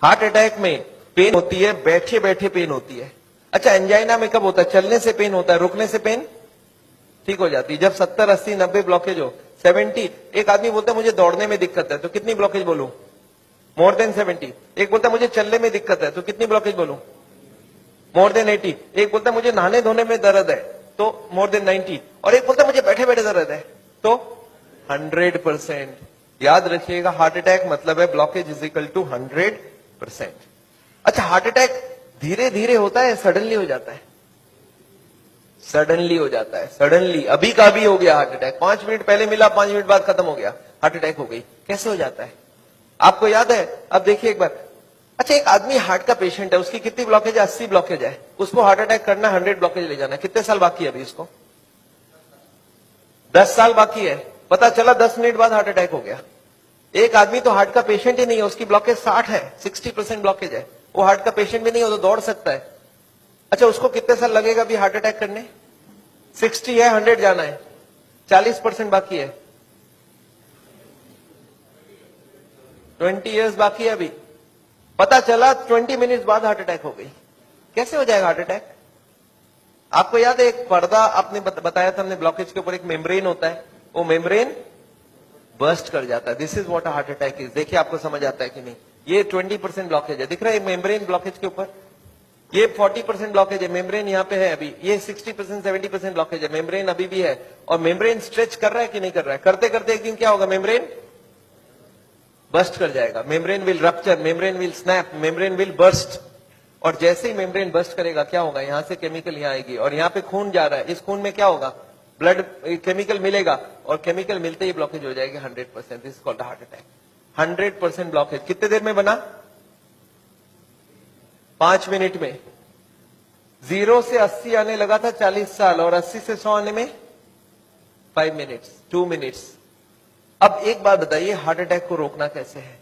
Heart attack में pen होती है, बैठे बैठे पेन होती है। अच्छा, एंजाइना में कब होता है? चलने से पेन होता है, रुकने से पेन ठीक हो जाती है। जब 70, 80, 90 ब्लॉकेज हो, 70, एक आदमी बोलता है मुझे दौड़ने में दिक्कत है, तो कितनी ब्लॉकेज बोलूं? More than 70। एक बोलता है मुझे चलने में दिक्कत है, तो कितनी ब्लॉकेज बोलूं? More than 80। एक बोलता है मुझे नहाने धोने में दर्द है, तो मोर देन 90। और एक बोलता है मुझे बैठे बैठे दर्द है, तो 100%। याद रखिएगा, हार्ट अटैक मतलब है ब्लॉकेज इज इक्वल टू 100%। अच्छा, हार्ट अटैक धीरे धीरे होता है, सडनली हो जाता है? सडनली हो जाता है। सडनली अभी का भी हो गया हार्ट अटैक, 5 मिनट पहले मिला, 5 मिनट बाद खत्म हो गया, हार्ट अटैक हो गई। कैसे हो जाता है आपको याद है? अब देखिए एक बार। अच्छा, एक आदमी हार्ट का पेशेंट है, उसकी कितनी ब्लॉकेज है? 80 ब्लॉकेज है। उसको हार्ट अटैक करना, 100 ब्लॉकेज ले जाना, कितने साल बाकी है अभी उसको? 10 साल बाकी है। पता चला 10 मिनट बाद हार्ट अटैक हो गया। एक आदमी तो हार्ट का पेशेंट ही नहीं है, उसकी ब्लॉकेज 60 है, 60% ब्लॉकेज है, वो हार्ट का पेशेंट भी नहीं हो तो दौड़ सकता है। अच्छा, उसको कितने साल लगेगा अभी हार्ट अटैक करने? 60 है, 100 जाना है, 40% बाकी है, 20 ईयर्स बाकी है अभी। पता चला 20 मिनट बाद हार्ट अटैक हो गई। कैसे हो जाएगा हार्ट अटैक? आपको याद है एक पर्दा आपने बताया था हमने, ब्लॉकेज के ऊपर एक मेम्ब्रेन होता है, वो मेम्ब्रेन बर्स्ट कर जाता है। This is what heart attack is. देखिए आपको समझ आता है कि नहीं? ये 20% ब्लॉकेज है, दिख रहा है मेम्ब्रेन ब्लॉकेज के ऊपर। ये 40% ब्लॉकेज है, मेम्ब्रेन यहाँ पे है अभी। ये 60%, 70% ब्लॉकेज है, मेम्ब्रेन अभी भी है। और मेम्ब्रेन स्ट्रेच कर रहा है कि नहीं कर रहा है? करते करते एक दिन क्या होगा? मेम्ब्रेन बर्स्ट कर जाएगा, membrane will rupture, membrane will snap, membrane will burst. और जैसे ही मेम्ब्रेन बर्स्ट करेगा क्या होगा? यहां से केमिकल यहां आएगी, और यहां पे खून जा रहा है, इस खून में क्या होगा? ब्लड केमिकल मिलेगा, और केमिकल मिलते ही ब्लॉकेज हो जाएगी 100%। This is called heart attack. 100% blockage कितने देर में बना? 5 मिनट में। 0 से 80 आने लगा था 40 साल, और 80 से 100 आने में 5 मिनट्स, 2 मिनट्स। अब एक बात बताइए, हार्ट अटैक को रोकना कैसे है?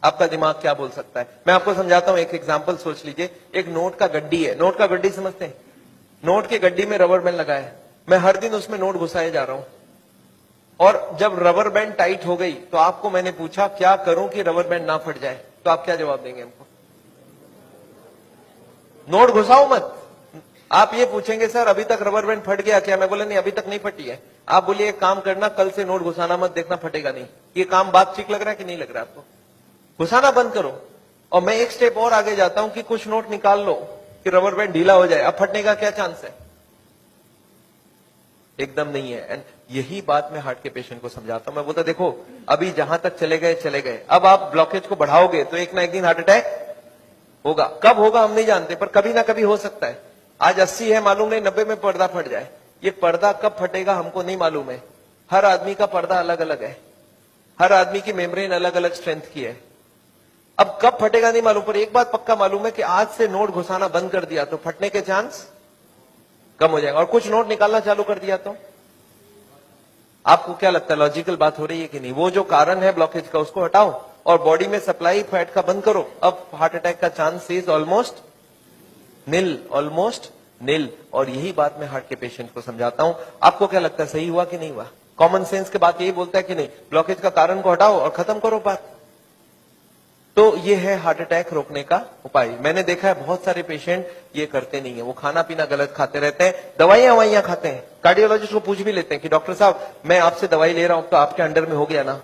आपका दिमाग क्या बोल सकता है? मैं आपको समझाता हूं, एक एग्जांपल सोच लीजिए। एक नोट का गड्डी है, नोट का गड्डी समझते हैं? नोट की गड्डी में रबर बैंड लगा है, मैं हर दिन उसमें नोट घुसाए जा रहा हूं, और जब रबर बैंड टाइट हो गई तो आपको मैंने पूछा क्या करूं कि रबर बैंड ना फट जाए, तो आप क्या जवाब देंगे हमको? नोट घुसाओ मत। आप ये पूछेंगे सर अभी तक रबर बैंड फट गया क्या? मैं बोला नहीं, अभी तक नहीं फटी है। आप बोलिए एक काम करना, कल से नोट घुसाना मत, देखना फटेगा नहीं। ये काम बात ठीक लग रहा है कि नहीं लग रहा है आपको? घुसाना बंद करो। और मैं एक स्टेप और आगे जाता हूं कि कुछ नोट निकाल लो कि रबर बैंड ढीला हो जाए, अब फटने का क्या चांस है? एकदम नहीं है। एंड यही बात मैं हार्ट के पेशेंट को समझाता हूं। मैं बोलता देखो, अभी जहां तक चले गए चले गए, अब आप ब्लॉकेज को बढ़ाओगे तो एक ना एक दिन हार्ट अटैक होगा। कब होगा हम नहीं जानते, पर कभी ना कभी हो सकता है। आज 80 है मालूम नहीं, 90 में पर्दा फट जाए। ये पर्दा कब फटेगा हमको नहीं मालूम है। हर आदमी का पर्दा अलग अलग है, हर आदमी की मेम्ब्रेन अलग अलग स्ट्रेंथ की है। अब कब फटेगा नहीं मालूम, पर एक बात पक्का मालूम है कि आज से नोट घुसाना बंद कर दिया तो फटने के चांस कम हो जाएगा, और कुछ नोट निकालना चालू कर दिया तो। आपको क्या लगता है, लॉजिकल बात हो रही है कि नहीं? वो जो कारण है ब्लॉकेज का उसको हटाओ, और बॉडी में सप्लाई फैट का बंद करो। अब हार्ट अटैक का chance is almost nil, almost nil. और यही बात मैं हार्ट के पेशेंट को समझाता हूं। आपको क्या लगता है, सही हुआ कि नहीं हुआ? कॉमन सेंस के बात यही बोलता है कि नहीं? ब्लॉकेज का कारण को हटाओ और खत्म करो बात। तो ये है हार्ट अटैक रोकने का उपाय। मैंने देखा है बहुत सारे पेशेंट ये करते नहीं है, वो खाना पीना गलत खाते रहते हैं, दवाइयां खाते हैं। कार्डियोलॉजिस्ट को पूछ भी लेते हैं कि डॉक्टर साहब मैं आपसे दवाई ले रहा हूं तो आपके अंडर में हो गया ना?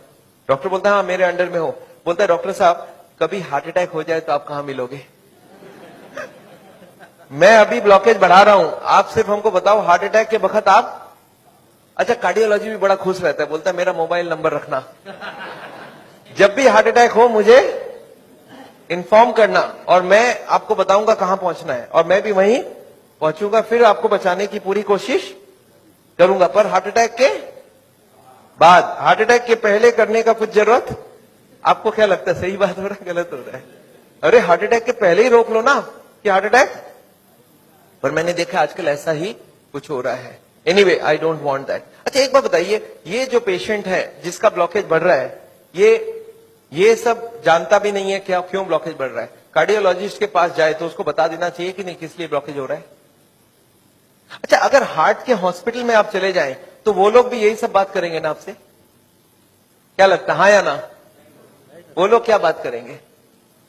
डॉक्टर बोलता है हाँ मेरे अंडर में हो। बोलता है डॉक्टर साहब कभी हार्ट अटैक हो जाए तो आप कहां मिलोगे? मैं अभी ब्लॉकेज बढ़ा रहा हूं, आप सिर्फ हमको बताओ हार्ट अटैक के वक्त आप। अच्छा, कार्डियोलॉजी भी बड़ा खुश रहता है, बोलता है मेरा मोबाइल नंबर रखना, जब भी हार्ट अटैक हो मुझे इन्फॉर्म करना, और मैं आपको बताऊंगा कहां पहुंचना है, और मैं भी वहीं पहुंचूंगा, फिर आपको बचाने की पूरी कोशिश करूंगा। पर हार्ट अटैक के बाद, हार्ट अटैक के पहले करने का कुछ जरूरत? आपको क्या लगता है, सही बात हो रहा है गलत हो रहा है? अरे हार्ट अटैक के पहले ही रोक लो ना कि हार्ट अटैक। पर मैंने देखा आजकल ऐसा ही कुछ हो रहा है। Anyway I don't want that. अच्छा एक बात बताइए, ये जो पेशेंट है जिसका ब्लॉकेज बढ़ रहा है, ये सब जानता भी नहीं है क्या क्यों ब्लॉकेज बढ़ रहा है। कार्डियोलॉजिस्ट के पास जाए तो उसको बता देना चाहिए कि नहीं किस लिए ब्लॉकेज हो रहा है। अच्छा, अगर हार्ट के हॉस्पिटल में आप चले जाएं तो वो लोग भी यही सब बात करेंगे ना आपसे? क्या लगता है, हाँ या ना? वो लोग क्या बात करेंगे?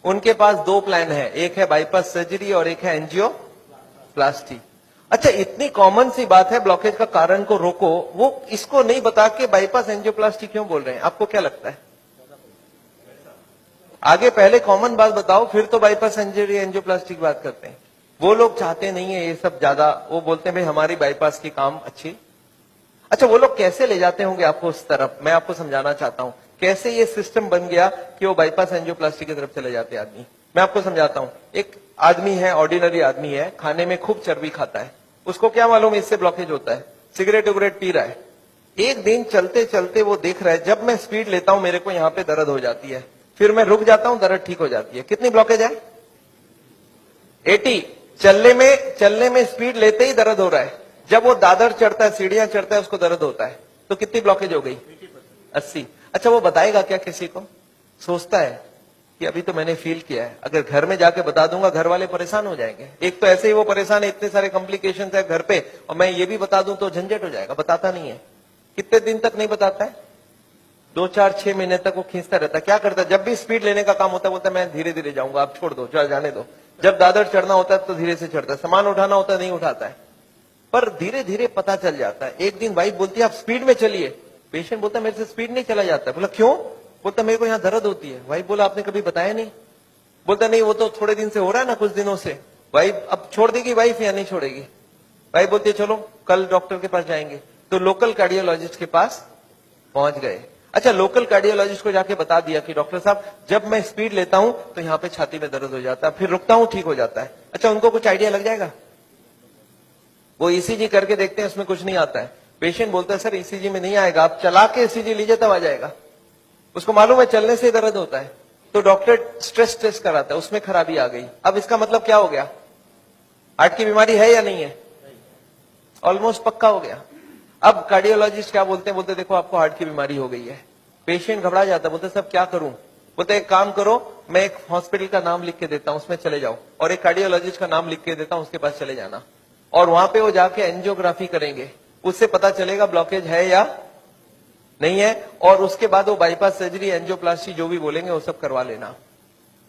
उनके पास दो प्लान है, एक है बाईपास सर्जरी और एक है एंजियोप्लास्टी। अच्छा, इतनी कॉमन सी बात है, ब्लॉकेज का कारण को रोको, वो इसको नहीं बता के बाईपास एंजियोप्लास्टी क्यों बोल रहे हैं? आपको क्या लगता है? आगे पहले कॉमन बात बताओ, फिर तो बाईपास सर्जरी एंजियोप्लास्टी की बात करते हैं। वो लोग चाहते नहीं है ये सब ज्यादा, वो बोलते हैं भाई हमारी बाईपास की काम अच्छी। अच्छा, वो लोग कैसे ले जाते होंगे आपको उस तरफ, मैं आपको समझाना चाहता हूं कैसे ये सिस्टम बन गया कि वो बाईपास एंजियोप्लास्टी की तरफ चले जाते आदमी। मैं आपको समझाता हूं। एक आदमी है, ऑर्डिनरी आदमी है, खाने में खूब चर्बी खाता है, उसको क्या मालूम इससे ब्लॉकेज होता है, सिगरेट उगरेट पी रहा है। एक दिन चलते चलते वो देख रहा है जब मैं स्पीड लेता हूं मेरे को यहां पे दर्द हो जाती है, फिर मैं रुक जाता हूं, दर्द ठीक हो जाती है। कितनी ब्लॉकेज है? 80। चलने में स्पीड लेते ही दर्द हो रहा है, जब वो दादर चढ़ता है, सीढ़ियां चढ़ता है, उसको दर्द होता है। तो कितनी ब्लॉकेज हो गई? 80। अच्छा, वो बताएगा क्या किसी को? सोचता है कि अभी तो मैंने फील किया है, अगर घर में जाके बता दूंगा घर वाले परेशान हो जाएंगे। एक तो ऐसे ही वो परेशान है, इतने सारे कॉम्प्लिकेशन है घर पे, और मैं ये भी बता दूं तो झंझट हो जाएगा। बताता नहीं है। कितने दिन तक नहीं बताता है? 2, 4, 6 महीने तक वो खींचता रहता है। क्या करता है? जब भी स्पीड लेने का काम होता है बोलता है मैं धीरे धीरे जाऊंगा, आप छोड़ दो, जाने दो। जब दादर चढ़ना होता है तो धीरे से चढ़ता है, सामान उठाना होता है नहीं उठाता है, पर धीरे धीरे पता चल जाता है। एक दिन वाइफ बोलती है आप स्पीड में चलिए, पेशेंट बोलता है मेरे से स्पीड नहीं चला जाता है। बोला क्यों? बोलता मेरे को यहाँ दर्द होती है। वाइफ बोला आपने कभी बताया नहीं? बोलता नहीं, वो तो थोड़े दिन से हो रहा है ना, कुछ दिनों से। वाइफ अब छोड़ देगी वाइफ या नहीं छोड़ेगी? वाइफ बोलती है चलो कल डॉक्टर के पास जाएंगे। तो लोकल कार्डियोलॉजिस्ट के पास पहुंच गए। अच्छा, लोकल कार्डियोलॉजिस्ट को जाके बता दिया कि डॉक्टर साहब जब मैं स्पीड लेता हूं तो यहाँ पे छाती में दर्द हो जाता है, फिर रुकता हूं ठीक हो जाता है। अच्छा, उनको कुछ आइडिया लग जाएगा? वो ईसीजी करके देखते हैं, उसमें कुछ नहीं आता है। पेशेंट बोलता है सर ईसीजी में नहीं आएगा, आप चला के ईसीजी लीजिए तब आ जाएगा। उसको मालूम है चलने से दर्द होता है, तो डॉक्टर स्ट्रेस टेस्ट कराता है, उसमें खराबी आ गई। अब इसका मतलब क्या हो गया? हार्ट की बीमारी है या नहीं है? ऑलमोस्ट पक्का हो गया। अब कार्डियोलॉजिस्ट क्या बोलते हैं? बोलते देखो आपको हार्ट की बीमारी हो गई है। पेशेंट घबरा जाता है, बोलते सब क्या करूं? बोलते एक काम करो, मैं एक हॉस्पिटल का नाम लिख के देता हूं, उसमें चले जाओ, और एक कार्डियोलॉजिस्ट का नाम लिख के देता हूं, उसके पास चले जाना, और वहां पे वो जाके एंजियोग्राफी करेंगे, उससे पता चलेगा ब्लॉकेज है या नहीं है, और उसके बाद वो बाईपास सर्जरी एंजियोप्लास्टी जो भी बोलेंगे वो सब करवा लेना।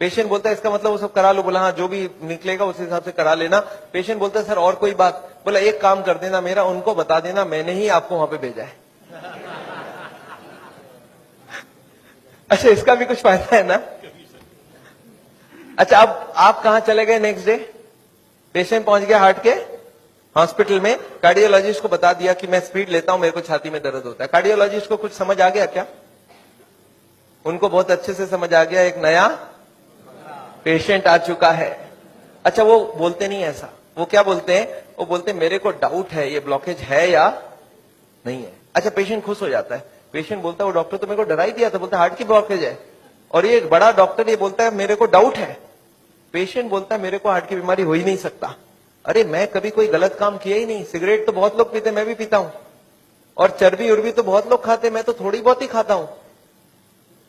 पेशेंट बोलता है इसका मतलब वो सब करा लो। बोला हाँ, जो भी निकलेगा उस हिसाब से करा लेना। पेशेंट बोलता है सर और कोई बात? बोला एक काम कर देना मेरा, उनको बता देना मैंने ही आपको वहां पे भेजा है। अच्छा, इसका भी कुछ फायदा है ना? अच्छा, अब आप कहां चले गए नेक्स्ट डे? पेशेंट पहुंच गया हार्ट के हॉस्पिटल में, कार्डियोलॉजिस्ट को बता दिया कि मैं स्पीड लेता हूं, मेरे को छाती में दर्द होता है। कार्डियोलॉजिस्ट को कुछ समझ आ गया क्या? उनको बहुत अच्छे से समझ आ गया, एक नया पेशेंट आ चुका है। अच्छा, वो बोलते नहीं ऐसा, वो क्या बोलते हैं? वो बोलते हैं मेरे को डाउट है ये ब्लॉकेज है या नहीं है। अच्छा, पेशेंट खुश हो जाता है। पेशेंट बोलता है वो डॉक्टर तो मेरे को डरा ही दिया था, बोलता हार्ट की ब्लॉकेज है, और ये बड़ा डॉक्टर ये बोलता है मेरे को डाउट है। पेशेंट बोलता है मेरे को हार्ट की बीमारी हो ही नहीं सकता। अरे मैं कभी कोई गलत काम किया ही नहीं, सिगरेट तो बहुत लोग पीते, मैं भी पीता हूं, और चर्बी उर्बी तो बहुत लोग खाते, मैं तो थोड़ी बहुत ही खाता हूं।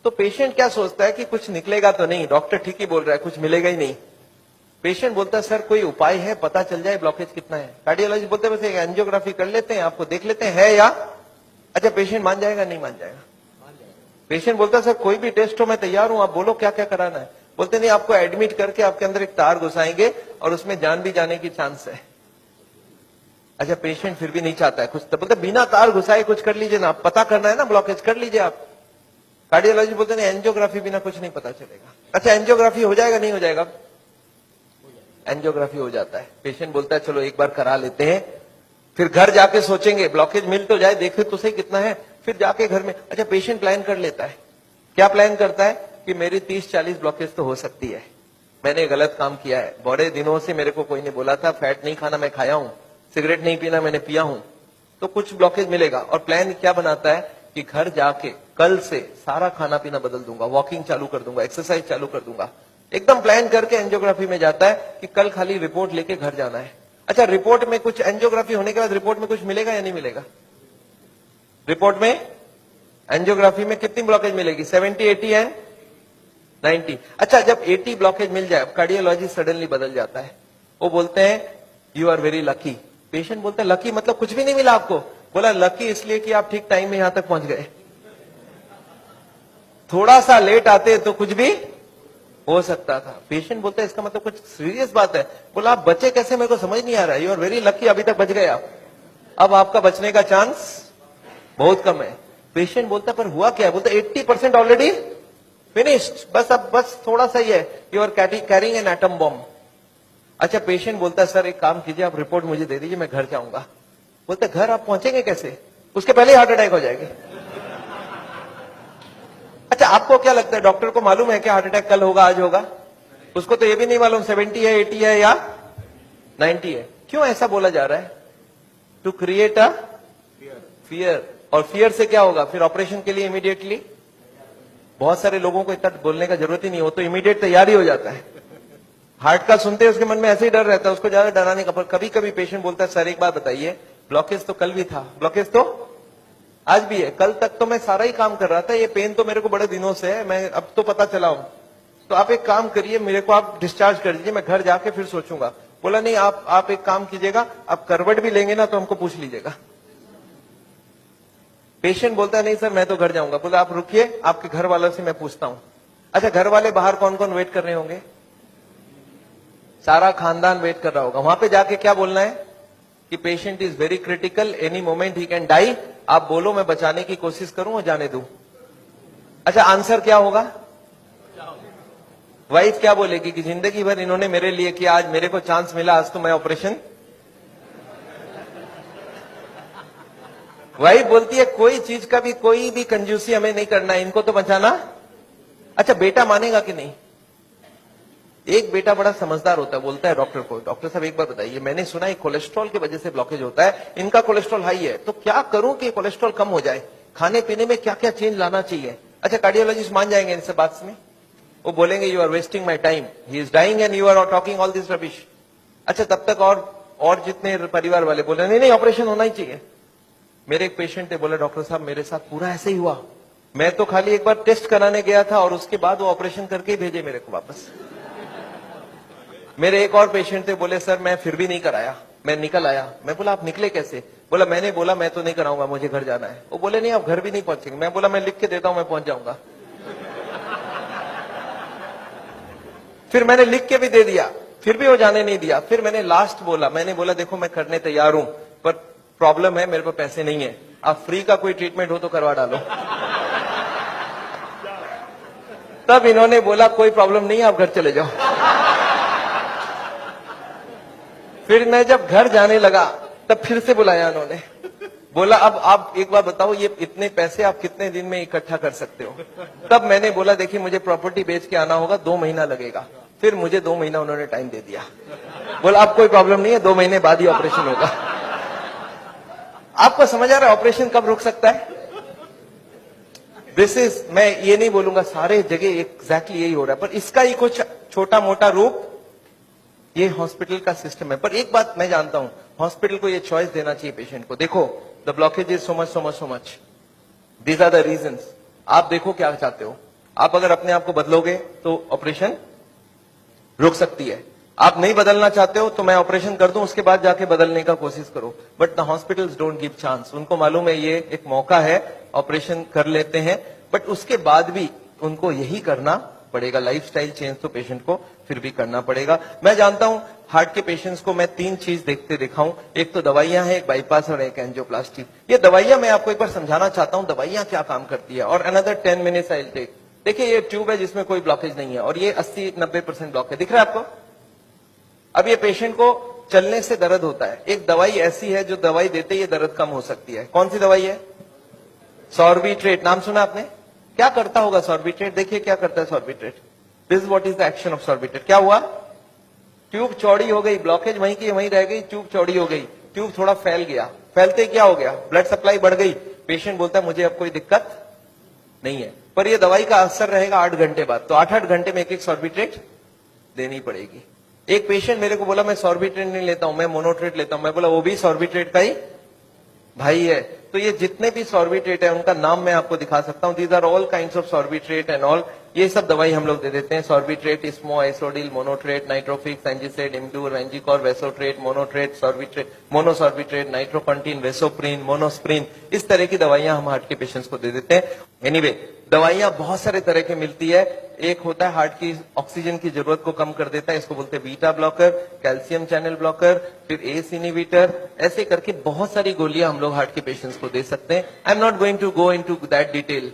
तो पेशेंट क्या सोचता है कि कुछ निकलेगा तो नहीं, डॉक्टर ठीक ही बोल रहा है, कुछ मिलेगा ही नहीं। पेशेंट बोलता है सर कोई उपाय है, पता चल जाए ब्लॉकेज कितना है। कार्डियोलॉजिस्ट बोलते हैं बस एक एंजियोग्राफी कर लेते हैं, आपको देख लेते हैं है या। अच्छा, पेशेंट मान जाएगा नहीं मान जाएगा? पेशेंट बोलता है सर कोई भी टेस्ट हो मैं तैयार हूं, आप बोलो क्या क्या कराना है। बोलते नहीं, आपको एडमिट करके आपके अंदर एक तार घुसाएंगे और उसमें जान भी जाने की चांस है। अच्छा, पेशेंट फिर भी नहीं चाहता है कुछ, तो बोलते बिना तार घुसाए कुछ कर लीजिए ना, पता करना है ना ब्लॉकेज, कर लीजिए आप। कार्डियोलॉजी बोलते नहीं, एंजियोग्राफी बिना कुछ नहीं पता चलेगा। अच्छा, एंजियोग्राफी हो जाएगा नहीं हो जाएगा? एंजियोग्राफी हो जाता है। पेशेंट बोलता है चलो एक बार करा लेते हैं, फिर घर जाके सोचेंगे ब्लॉकेज मिल तो जाए, देखे तो सही कितना है, फिर जाके घर में। अच्छा, पेशेंट प्लान कर लेता है। क्या प्लान करता है? कि मेरी 30-40 ब्लॉकेज तो हो सकती है, मैंने गलत काम किया है, बड़े दिनों से मेरे को कोई ने बोला था फैट नहीं खाना, मैं खाया हूं, सिगरेट नहीं पीना, मैंने पिया हूं, तो कुछ ब्लॉकेज मिलेगा। और प्लान क्या बनाता है कि घर जाके कल से सारा खाना पीना बदल दूंगा, वॉकिंग चालू कर दूंगा, एक्सरसाइज चालू कर दूंगा, एकदम प्लान करके एंजियोग्राफी में जाता है कि कल खाली रिपोर्ट लेके घर जाना है। अच्छा, रिपोर्ट में कुछ, एंजियोग्राफी होने के बाद रिपोर्ट में कुछ मिलेगा या नहीं मिलेगा? रिपोर्ट में एंजियोग्राफी में कितनी ब्लॉकेज मिलेगी? 70, 80 है 90। अच्छा, जब 80 ब्लॉकेज मिल जाए, कार्डियोलॉजिस्ट सडनली बदल जाता है, वो बोलते हैं you are very lucky. Patient बोलते हैं लकी मतलब कुछ भी नहीं मिला आपको? बोला लकी इसलिए कि आप ठीक टाइम में यहां तक पहुंच गए, थोड़ा सा लेट आते तो कुछ भी हो सकता था। पेशेंट बोलता है इसका मतलब कुछ सीरियस बात है। बोला आप बचे कैसे, मेरे को समझ नहीं आ रहा है। यू आर वेरी लकी, अभी तक बच गए आप। अब आपका बचने का चांस बहुत कम है। पेशेंट बोलता है पर हुआ क्या है? बोलता 80% ऑलरेडी फिनिश्ड, बस अब बस थोड़ा सा ही है। You are carrying an atom bomb. अच्छा, पेशेंट बोलता है सर एक काम कीजिए, आप रिपोर्ट मुझे दे दीजिए, मैं घर जाऊंगा। बोलते घर आप पहुंचेंगे कैसे? उसके पहले हार्ट अटैक हो जाएगी। अच्छा, आपको क्या लगता है डॉक्टर को मालूम है कि हार्ट अटैक कल होगा आज होगा? उसको तो ये भी नहीं मालूम 70 है 80 है या 90 है। क्यों ऐसा बोला जा रहा है? To create a fear. और फियर से क्या होगा फिर? ऑपरेशन के लिए इमीडिएटली बहुत सारे लोगों को इतना बोलने का जरूरत ही नहीं हो, तो इमीडिएट तैयारी हो जाता है। हार्ट का सुनते हैं उसके मन में ऐसे ही डर रहता है, उसको ज्यादा डराने का। पर कभी कभी पेशेंट बोलता है सर एक बात बताइए, ब्लॉकेज तो कल भी था, ब्लॉकेज तो आज भी है, कल तक तो मैं सारा ही काम कर रहा था, ये पेन तो मेरे को बड़े दिनों से है, मैं अब तो पता चला हूं। तो आप एक काम करिए, मेरे को आप डिस्चार्ज कर दीजिए, मैं घर जाके फिर सोचूंगा। बोला नहीं, आप एक काम कीजिएगा, आप करवट भी लेंगे ना तो हमको पूछ लीजिएगा। पेशेंट बोलता है नहीं सर मैं तो घर जाऊंगा। बोला आप रुकिए, आपके घर वालों से मैं पूछता हूं। अच्छा, घर वाले बाहर कौन कौन वेट कर रहे होंगे? सारा खानदान वेट कर रहा होगा। वहां पे जाके क्या बोलना है कि patient is very critical, any moment he can die. आप बोलो मैं बचाने की कोशिश करूं और जाने दूं। अच्छा, आंसर क्या होगा? वाइफ क्या बोलेगी कि जिंदगी भर इन्होंने मेरे लिए किया, आज मेरे को चांस मिला, आज तो मैं ऑपरेशन। वाइफ बोलती है कोई चीज का भी कोई भी कंजूसी हमें नहीं करना है, इनको तो बचाना। अच्छा, बेटा मानेगा कि नहीं? एक बेटा बड़ा समझदार होता है, बोलता है डॉक्टर को, डॉक्टर साहब एक बार बताइए, मैंने सुना है कोलेस्ट्रॉल की वजह से ब्लॉकेज होता है, इनका कोलेस्ट्रॉल हाई है, तो क्या करूं कि कोलेस्ट्रॉल कम हो जाए? खाने पीने में क्या क्या चेंज लाना चाहिए? अच्छा, कार्डियोलॉजिस्ट मान जाएंगे इनसे बात में? वो बोलेंगे you are wasting my time, he is dying and you are talking all this rubbish. अच्छा, तब तक और जितने परिवार वाले बोले नहीं नहीं ऑपरेशन होना ही चाहिए। मेरे एक पेशेंट थे, बोले डॉक्टर साहब मेरे साथ पूरा ऐसे ही हुआ, मैं तो खाली एक बार टेस्ट कराने गया था और उसके बाद वो ऑपरेशन करके ही भेजे मेरे को वापस। मेरे एक और पेशेंट थे, बोले सर मैं फिर भी नहीं कराया, मैं निकल आया। मैं बोला आप निकले कैसे? बोला मैंने बोला मैं तो नहीं कराऊंगा, मुझे घर जाना है। वो बोले नहीं आप घर भी नहीं पहुंचेंगे। मैं बोला मैं लिख के देता हूं, मैं पहुंच जाऊंगा। फिर मैंने लिख के भी दे दिया, फिर भी वो जाने नहीं दिया। फिर मैंने लास्ट बोला, मैंने बोला देखो मैं करने तैयार हूं, पर प्रॉब्लम है मेरे पास पैसे नहीं है, आप फ्री का कोई ट्रीटमेंट हो तो करवा डालो। तब इन्होंने बोला कोई प्रॉब्लम नहीं है, आप घर चले जाओ। फिर मैं जब घर जाने लगा तब फिर से बुलाया उन्होंने, बोला अब आप एक बार बताओ ये इतने पैसे आप कितने दिन में इकट्ठा कर सकते हो? तब मैंने बोला देखिए मुझे प्रॉपर्टी बेच के आना होगा, 2 महीना लगेगा। फिर मुझे 2 महीना उन्होंने टाइम दे दिया। बोला अब कोई प्रॉब्लम नहीं है, 2 महीने बाद ही ऑपरेशन होगा। आपको समझ आ रहा है ऑपरेशन कब रुक सकता है? दिस इज, मैं ये नहीं बोलूंगा सारे जगह एग्जैक्टली यही हो रहा है, पर इसका ही कुछ छोटा मोटा रूप ये हॉस्पिटल का सिस्टम है। पर एक बात मैं जानता हूं, हॉस्पिटल को ये चॉइस देना चाहिए पेशेंट को। देखो the blockage is so much, these are the reasons. आप देखो क्या चाहते हो। आप अगर अपने आप को बदलोगे तो ऑपरेशन रुक सकती है। आप नहीं बदलना चाहते हो तो मैं ऑपरेशन कर दूं, उसके बाद जाके बदलने का कोशिश करो। But the hospitals don't give chance. उनको मालूम है ये एक मौका है, ऑपरेशन कर लेते हैं, बट उसके बाद भी उनको यही करना पड़ेगा। लाइफस्टाइल चेंज तो पेशेंट को फिर भी करना पड़ेगा। मैं जानता हूं हार्ट के पेशेंट्स को मैं 3 चीज देखते दिखाऊं, एक तो दवाइयां हैं, एक बाईपास और एक एंजियोप्लास्टी। ये दवाइयां मैं आपको एक बार समझाना चाहता हूं दवाइयां क्या काम करती है, और another 10 minutes I will take. देखिए ये ट्यूब है जिसमें कोई ब्लॉकेज नहीं है, और ये 80-90% ब्लॉक है, दिख रहा है आपको? अब ये पेशेंट को चलने से दर्द होता है, एक दवाई ऐसी है जो दवाई देते ही दर्द कम हो सकती है। कौन सी दवाई है? सॉर्बिट्रेट। नाम सुना आपने? क्या करता होगा सॉर्बिट्रेट? देखिए क्या करता है Sorbitrate. This what is the action of Sorbitrate. क्या हुआ? ट्यूब चौड़ी हो गई, ब्लॉकेज वहीं की वहीं रह गई, ट्यूब चौड़ी हो गई, ट्यूब थोड़ा फैल गया, फैलते क्या हो गया? ब्लड सप्लाई बढ़ गई। पेशेंट बोलता है मुझे अब कोई दिक्कत नहीं है, पर यह दवाई का असर रहेगा 8 घंटे बाद, तो 8-8 घंटे में एक सॉर्बिट्रेट देनी पड़ेगी। एक पेशेंट मेरे को बोला मैं सॉर्बिट्रेट नहीं लेता हूं, मैं मोनोट्रेट लेता हूं। मैं बोला वो भी सॉर्बिट्रेट का ही भाई है। तो ये जितने भी सॉर्बिट्रेट है उनका नाम मैं आपको दिखा सकता हूं। These are all kinds of sorbitrate and all. ये सब दवाई हम लोग दे देते हैं। सॉर्बिट्रेट, स्मो, आइसोडिल, मोनोट्रेट, नाइट्रोफिक्स, एंजिसेड, इम्ड्यूर, वेंजिकॉर, वेसोट्रेट, मोनोट्रेट, सॉर्बिट्रेट, मोनोसॉर्बिट्रेट, नाइट्रोकंटीन, वेसोप्रिन, मोनोस्प्रिन, इस तरह की दवाइयां हम हार्ट के पेशेंट्स को दे देते हैं। एनीवे, दवाइयां बहुत सारे तरह की मिलती है। एक होता है हार्ट की ऑक्सीजन की जरूरत को कम कर देता है, इसको बोलते हैं beta blocker, calcium channel blocker, फिर एस इनहिबिटर, ऐसे करके बहुत सारी गोलियां हम लोग हार्ट के पेशेंट्स को दे सकते हैं। I am not going to go into that detail.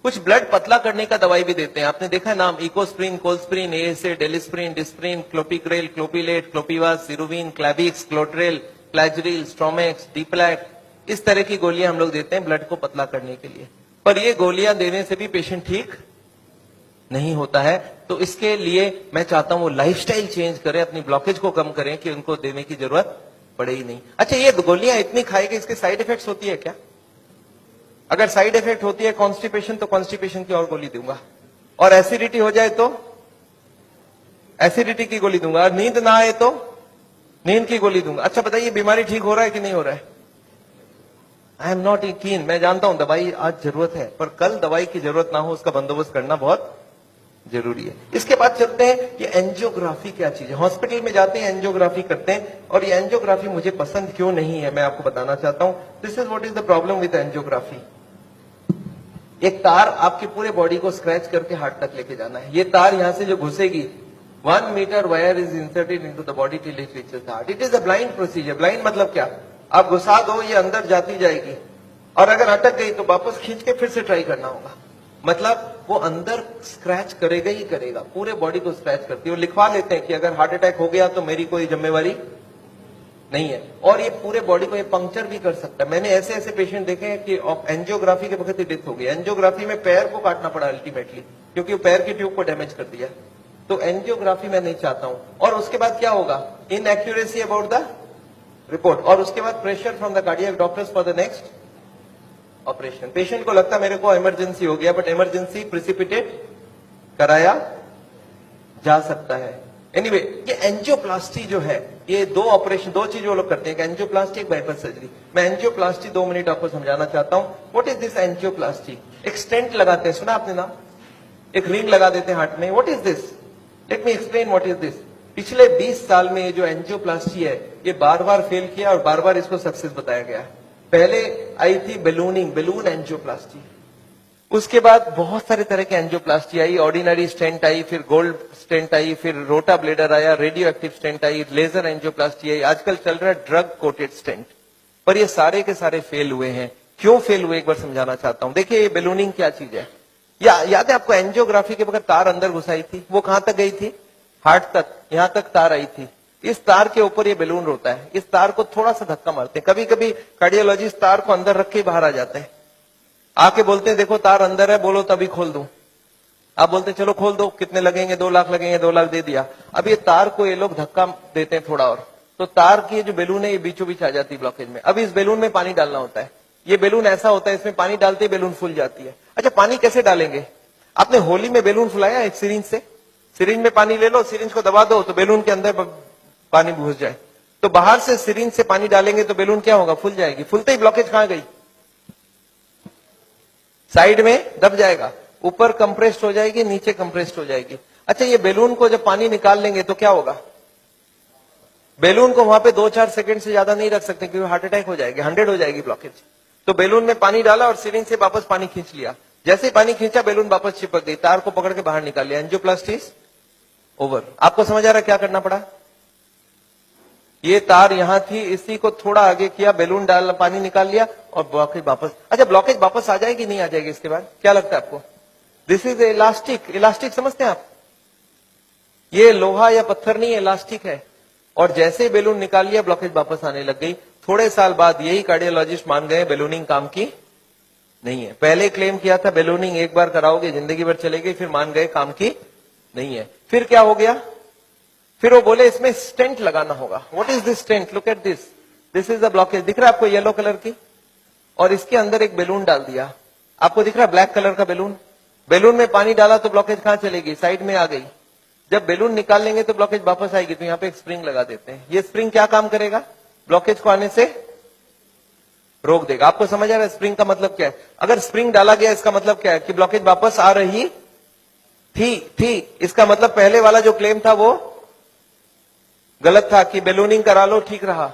कुछ ब्लड पतला करने का दवाई भी देते हैं, आपने देखा है नाम, इकोस्प्रिन, कोल्स्प्रिन, एएसए, डेलिस्प्रिन, डिस्प्रिन, क्लोपिक्रेल, क्लोपिलेट, क्लोपिवास, सिरुविन, क्लैबिक्स, क्लोट्रेल, क्लैजरिल, स्ट्रोमेक्स, डीप्लैक, इस तरह की गोलियां हम लोग देते हैं ब्लड को पतला करने के लिए। पर ये गोलियां देने से भी पेशेंट ठीक नहीं होता है, तो इसके लिए मैं चाहता हूं वो लाइफस्टाइल चेंज करें, अपनी ब्लॉकेज को कम करें कि उनको देने की जरूरत पड़े ही नहीं। अच्छा, ये गोलियां इतनी खाएगी, इसके साइड इफेक्ट्स होती है क्या? अगर साइड इफेक्ट होती है कॉन्स्टिपेशन, तो कॉन्स्टिपेशन की और गोली दूंगा, और एसिडिटी हो जाए तो एसिडिटी की गोली दूंगा, और नींद ना आए तो नींद की गोली दूंगा। अच्छा बताइए, बीमारी ठीक हो रहा है कि नहीं हो रहा है? आई एम नॉट कीन, मैं जानता हूं दवाई आज जरूरत है, पर कल दवाई की जरूरत ना हो उसका बंदोबस्त करना बहुत जरूरी है। इसके बाद चलते हैं कि एंजियोग्राफी क्या चीज है। हॉस्पिटल में जाते हैं, एंजियोग्राफी करते हैं, और ये एंजियोग्राफी मुझे पसंद क्यों नहीं है मैं आपको बताना चाहता हूं। This is what is the problem with angiography. एक तार आपके पूरे बॉडी को स्क्रैच करके हार्ट तक लेके जाना है। ये तार यहां से जो घुसेगी, 1 metre wire is inserted into the body till it reaches the heart. It is a blind procedure. Blind मतलब क्या? आप घुसा दो, ये अंदर जाती जाएगी, और अगर अटक गई तो वापस खींच के फिर से ट्राई करना होगा। मतलब वो अंदर स्क्रैच करेगा ही करेगा, पूरे बॉडी को स्क्रैच करती है। वो लिखवा लेते हैं कि अगर हार्ट अटैक हो गया तो मेरी कोई जिम्मेवारी नहीं है, और ये पूरे बॉडी को ये पंक्चर भी कर सकता है। मैंने ऐसे ऐसे पेशेंट देखे हैं कि एंजियोग्राफी के वक्त ही डेथ हो गई। एंजियोग्राफी में पैर को काटना पड़ा अल्टीमेटली, क्योंकि वो पैर की ट्यूब को डैमेज कर दिया। तो एंजियोग्राफी मैं नहीं चाहता हूं। और उसके बाद क्या होगा? इनएक्यूरेसी अबाउट द रिपोर्ट, और उसके बाद pressure from the cardiac doctors for the next operation. Patient को लगता है मेरे को इमरजेंसी हो गया, बट इमरजेंसी प्रिसिपिटेट कराया जा सकता है। एनीवे, ये एंजियोप्लास्टी जो है, ये दो ऑपरेशन, दो चीज वो लोग करते हैं, एक एंजियोप्लास्टी, एक बाइपास सर्जरी। मैं एंजियोप्लास्टी 2 मिनट आपको समझाना चाहता हूं। What is this angioplasty? एक स्टेंट लगाते हैं, सुना आपने नाम? एक रिंग लगा देते हैं हार्ट में। What is this? Let me explain what is this. पिछले 20 साल में ये जो एंजियोप्लास्टी है, ये बार बार फेल किया और बार बार इसको सक्सेस बताया गया। पहले आई थी बैलूनिंग, बैलून एंजियोप्लास्टी। उसके बाद बहुत सारे तरह के एंजियोप्लास्टी आई, ऑर्डिनरी स्टेंट आई, फिर गोल्ड स्टेंट आई, फिर रोटा ब्लेडर आया, रेडियो एक्टिव स्टेंट आई, लेजर एंजियोप्लास्टी आई, आजकल चल रहा है ड्रग कोटेड स्टेंट। पर ये सारे के सारे फेल हुए हैं। क्यों फेल हुए, एक बार समझाना चाहता हूं। देखिए, ये बैलूनिंग क्या चीज है? याद है आपको, एंजियोग्राफी के वक्त तार अंदर घुसाई थी, वो कहां तक गई थी? हार्ट तक, यहां तक तार आई थी। इस तार के ऊपर ये बैलून होता है। इस तार को थोड़ा सा धक्का मारते हैं। कभी कभी कार्डियोलॉजिस्ट तार को अंदर रख के बाहर आ जाते हैं, आके बोलते हैं देखो तार अंदर है, बोलो तभी खोल दूं। आप बोलते हैं चलो खोल दो, कितने लगेंगे? 2 लाख लगेंगे। 2 लाख दे दिया। अब ये तार को ये लोग धक्का देते हैं थोड़ा और, तो तार की जो बैलून है ये बीचों बीच आ जाती है ब्लॉकेज में। अब इस बैलून में पानी डालना होता है। ये बैलून ऐसा होता है, इसमें पानी डालते ही बैलून फूल जाती है। अच्छा, पानी कैसे डालेंगे? आपने होली में बैलून फुलाया एक सिरिंज से? सिरिंज में पानी ले लो, सिरिंज को दबा दो तो बैलून के अंदर पानी घुस जाए। तो बाहर से सिरिंज से पानी डालेंगे तो बैलून क्या होगा? फूल जाएगी। फूलते ही ब्लॉकेज कहां गई? साइड में दब जाएगा, ऊपर कंप्रेस्ड हो जाएगी, नीचे कंप्रेस्ड हो जाएगी। अच्छा, ये बैलून को जब पानी निकाल लेंगे तो क्या होगा? बैलून को वहां पे 2-4 सेकंड से ज्यादा नहीं रख सकते, क्योंकि हार्ट अटैक हो जाएगी, 100 हो जाएगी ब्लॉकेज। तो बैलून में पानी डाला और सिरिंज से वापस पानी खींच लिया। जैसे ही पानी खींचा, बैलून वापस चिपक गई, तार को पकड़ के बाहर निकाल लिया। Angioplasty over. आपको समझ आ रहा है क्या करना पड़ा? ये तार यहां थी, इसी को थोड़ा आगे किया, बैलून डाल, पानी निकाल लिया और ब्लॉकेज वापस। अच्छा, ब्लॉकेज वापस आ जाएगी नहीं आ जाएगी इसके बाद? क्या लगता है आपको? This is elastic. इलास्टिक समझते हैं आप? ये लोहा या पत्थर नहीं, इलास्टिक है। और जैसे ही बैलून निकाल लिया, ब्लॉकेज वापस आने लग गई। थोड़े साल बाद यही कार्डियोलॉजिस्ट मान गए बैलूनिंग काम की नहीं है। पहले क्लेम किया था बैलूनिंग एक बार कराओगे जिंदगी भर चलेगी, फिर मान गए काम की नहीं है। फिर क्या हो गया? फिर वो बोले इसमें स्टेंट लगाना होगा। What is this stent? Look at this, this is the blockage. दिख रहा है आपको येलो कलर की? और इसके अंदर एक बैलून डाल दिया। आपको दिख रहा है ब्लैक कलर का बैलून? बैलून में पानी डाला तो ब्लॉकेज कहां चलेगी? साइड में आ गई। जब बैलून निकाल लेंगे तो ब्लॉकेज वापस आएगी। तो यहाँ पे एक स्प्रिंग लगा देते हैं। ये स्प्रिंग क्या काम करेगा? ब्लॉकेज को आने से रोक देगा। आपको समझ आ रहा है स्प्रिंग का मतलब क्या है? अगर स्प्रिंग डाला गया, इसका मतलब क्या है कि ब्लॉकेज वापस आ रही थी। इसका मतलब पहले वाला जो क्लेम था वो गलत था कि बैलूनिंग करा लो ठीक रहा।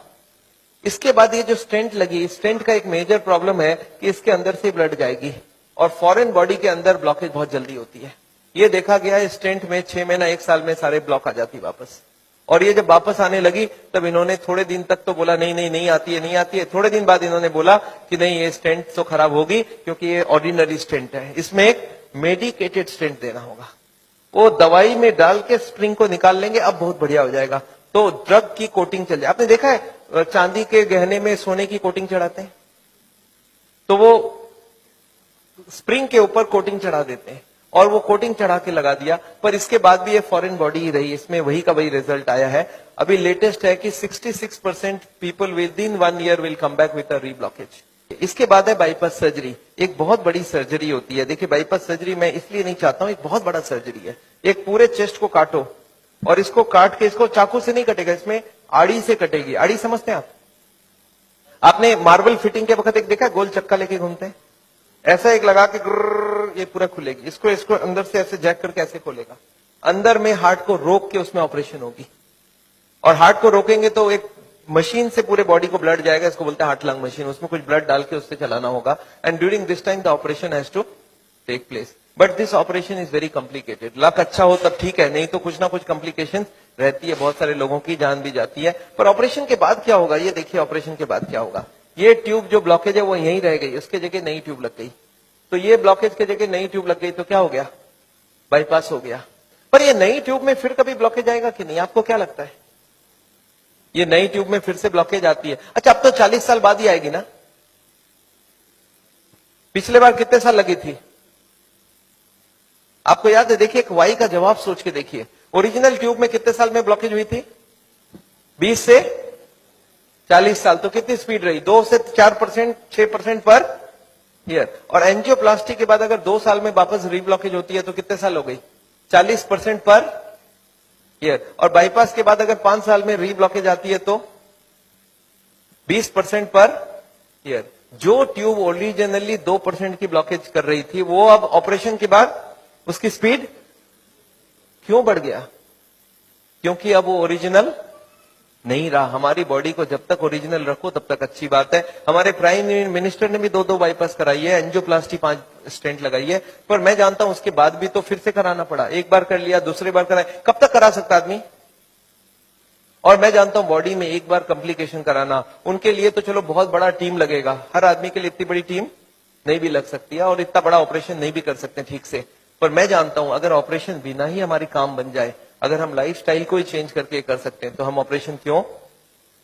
इसके बाद ये जो स्टेंट लगी, स्टेंट का एक मेजर प्रॉब्लम है कि इसके अंदर से ब्लड जाएगी और फॉरेन बॉडी के अंदर ब्लॉकेज बहुत जल्दी होती है। ये देखा गया है स्टेंट में 6 महीना 1 साल में सारे ब्लॉक आ जाती वापस। और ये जब वापस आने लगी तब इन्होंने थोड़े दिन तक तो बोला नहीं आती है। थोड़े दिन बाद इन्होंने बोला कि नहीं ये स्टेंट तो खराब होगी क्योंकि ये ऑर्डिनरी स्टेंट है, इसमें एक मेडिकेटेड स्टेंट देना होगा। वो दवाई में डाल के स्प्रिंग को निकाल लेंगे, अब बहुत बढ़िया हो जाएगा। तो ड्रग की कोटिंग चल जाए। आपने देखा है चांदी के गहने में सोने की कोटिंग चढ़ाते हैं, तो वो स्प्रिंग के ऊपर कोटिंग चढ़ा देते हैं और वो कोटिंग चढ़ा के लगा दिया, पर इसके बाद भी ये फॉरेन बॉडी ही रही, इसमें वही का वही रिजल्ट आया है। अभी लेटेस्ट है कि 66% people with in 1 year will come back with a reblockage. इसके बाद है बाईपास सर्जरी। एक बहुत बड़ी सर्जरी होती है। देखिए बाईपास सर्जरी मैं इसलिए नहीं चाहता हूं, एक बहुत बड़ा सर्जरी है। एक पूरे चेस्ट को काटो और इसको काट के, इसको चाकू से नहीं कटेगा, इसमें आड़ी से कटेगी। आड़ी समझते हैं आप? आपने मार्बल फिटिंग के वक्त एक देखा गोल चक्का लेके घूमते हैं, ऐसा एक लगा के ये पूरा खुलेगी। इसको अंदर से ऐसे जैक करके ऐसे खोलेगा। अंदर में हार्ट को रोक के उसमें ऑपरेशन होगी और हार्ट को रोकेंगे तो एक मशीन से पूरे बॉडी को ब्लड जाएगा, इसको बोलते हैं हार्ट लंग मशीन। उसमें कुछ ब्लड डाल के उससे चलाना होगा and during this time the operation has to take place. But this operation is very complicated. Luck अच्छा हो तब ठीक है, नहीं तो कुछ ना कुछ कॉम्प्लिकेशन रहती है, बहुत सारे लोगों की जान भी जाती है। पर ऑपरेशन के बाद क्या होगा ये देखिए, ऑपरेशन के बाद क्या होगा। ये ट्यूब जो ब्लॉकेज है वो यहीं रह गई, उसके जगह नई ट्यूब लग गई। तो ये ब्लॉकेज के जगह नई ट्यूब लग गई तो क्या हो गया, बाईपास हो गया। पर ये नई ट्यूब में फिर कभी ब्लॉकेज आएगा कि नहीं, आपको क्या लगता है? ये नई ट्यूब में फिर से ब्लॉकेज आती है। अच्छा अब तो 40 साल बाद ही आएगी ना, पिछले बार कितने साल लगी थी आपको याद है? देखिए एक वाई का जवाब सोच के देखिए, ओरिजिनल ट्यूब में कितने साल में ब्लॉकेज हुई थी? 20 से 40 साल। तो कितनी स्पीड रही? 2 से 4%, 6% पर ईयर। और एंजियोप्लास्टी के बाद अगर 2 साल में वापस रीब्लॉकेज होती है तो कितने साल हो गई? 40% पर ईयर। और बाईपास के बाद अगर 5 साल में रीब्लॉकेज आती है तो 20% पर ईयर। जो ट्यूब ओरिजिनली 2% की ब्लॉकेज कर रही थी वो अब ऑपरेशन के बाद उसकी स्पीड क्यों बढ़ गया? क्योंकि अब वो ओरिजिनल नहीं रहा। हमारी बॉडी को जब तक ओरिजिनल रखो तब तक अच्छी बात है। हमारे प्राइम मिनिस्टर ने भी 2 बाईपास कराई है, एंजियोप्लास्टी 5 स्टेंट लगाई है, पर मैं जानता हूं उसके बाद भी तो फिर से कराना पड़ा। एक बार कर लिया, दूसरी बार कराया, कब तक करा सकता आदमी? और मैं जानता हूं बॉडी में एक बार कॉम्प्लिकेशन कराना, उनके लिए तो चलो बहुत बड़ा टीम लगेगा। हर आदमी के लिए इतनी बड़ी टीम नहीं भी लग सकती है और इतना बड़ा ऑपरेशन नहीं भी कर सकते ठीक से। पर मैं जानता हूं अगर ऑपरेशन बिना ही हमारी काम बन जाए, अगर हम लाइफस्टाइल को ही चेंज करके कर सकते हैं तो हम ऑपरेशन क्यों